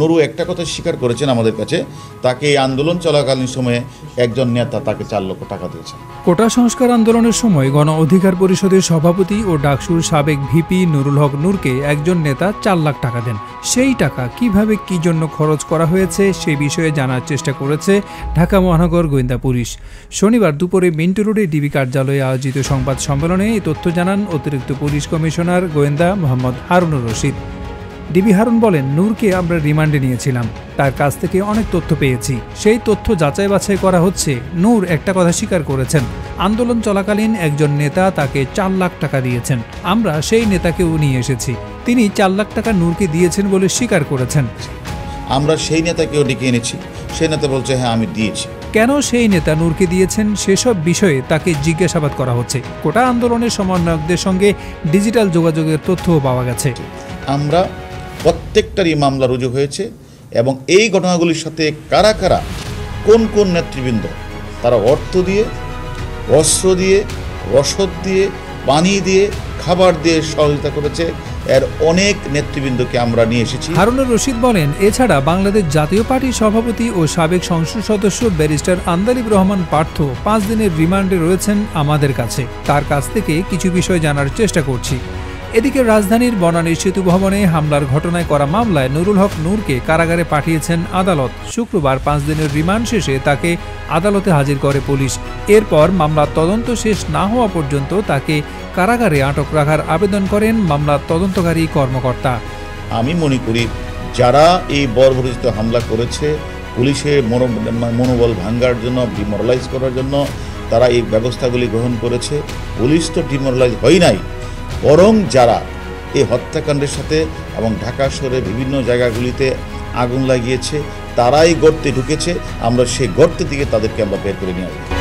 নুরু একটা কথা স্বীকার করেছেন আমাদের কাছে, তাকে এই আন্দোলন চলাকালীন সময়ে একজন নেতা তাকে 4 লক্ষ টাকা দিয়েছেন। কোটা সংস্কার আন্দোলনের সময় গণ অধিকার পরিষদের সভাপতি ও ডাকসুর সাবেক ভিপি নুরুল হক নূরকে একজন নেতা 4 লাখ টাকা দেন। সেই টাকা কিভাবে কি জন্য খরচ করা হয়েছে সে বিষয়ে জানার চেষ্টা করেছে ঢাকা মহানগর গোয়েন্দা পুলিশ। শনিবার দুপুরে মিন্টু রোডে ডিবি কার্যালয়ে আয়োজিত সংবাদ সম্মেলনে এই তথ্য জানান অতিরিক্ত পুলিশ কমিশনার গোয়েন্দা মোহাম্মদ হারুনুর রশিদ। ডিবি হারুন বলেন, নূরকে আমরা রিমান্ডে নিয়েছিলাম, তার কাছ থেকে অনেক তথ্য পেয়েছি, সেই তথ্য যাচাই বাছাই করা হচ্ছে। নূর একটা কথা স্বীকার করেছেন, আন্দোলন চলাকালীন একজন নেতা তাকে 4 লাখ টাকা দিয়েছেন। আমরা সেই নেতাকেও নিয়ে এসেছি, তিনি 4 লাখ টাকা নূরকে দিয়েছেন বলে স্বীকার করেছেন। আমরা সেই নেতাকেও ডেকে এনেছি, সেই নেতা বলছে হ্যাঁ আমি দিয়েছি। কেন সেই নেতা নূরকে দিয়েছেন সেসব বিষয়ে তাকে জিজ্ঞাসাবাদ করা হচ্ছে। কোটা আন্দোলনের সমন্বয়কদের সঙ্গে ডিজিটাল যোগাযোগের তথ্যও পাওয়া গেছে। আমরা প্রত্যেকটারই মামলা রুজু হয়েছে এবং এই ঘটনাগুলির সাথে কারা কারা কোন কোন নেতৃবৃন্দ তারা অর্থ দিয়ে, অস্ত্র দিয়ে, রসদ দিয়ে, পানি দিয়ে, খাবার দিয়ে সহযোগিতা করেছে, এর অনেক নেতৃবৃন্দকে আমরা নিয়ে এসেছি। হারুনুর রশিদ বলেন, এছাড়া বাংলাদেশ জাতীয় পার্টির সভাপতি ও সাবেক সংসদ সদস্য ব্যারিস্টার আন্দালিব রহমান পার্থ 5 দিনের রিমান্ডে রয়েছেন আমাদের কাছে। তার কাছ থেকে কিছু বিষয় জানার চেষ্টা করছি। এদিকে রাজধানীর বনানীর সেতু ভবনে হামলার ঘটনায় করা মামলায় নুরুল হক নূরকে কারাগারে পাঠিয়েছেন আদালত। শুক্রবার 5 দিনের রিমান্ড শেষে তাকে আদালতে হাজির করে পুলিশ। এরপর মামলার তদন্ত শেষ না হওয়া পর্যন্ত তাকে কারাগারে আটক রাখার আবেদন করেন মামলার তদন্তকারী কর্মকর্তা। আমি মনে করি যারা এই বর্বরোচিত হামলা করেছে, পুলিশের মনোবল ভাঙ্গার জন্য, ডিমোরালাইজ করার জন্য তারা এই ব্যবস্থাগুলি গ্রহণ করেছে। পুলিশ তো ডিমোরালাইজ হয় নাই, বরং যারা এই হত্যাকাণ্ডের সাথে এবং ঢাকা শহরের বিভিন্ন জায়গাগুলিতে আগুন লাগিয়েছে তারাই গর্তে ঢুকেছে। আমরা সেই গর্তের দিকে তাদেরকে আমরা বের করে নিয়ে আসবো।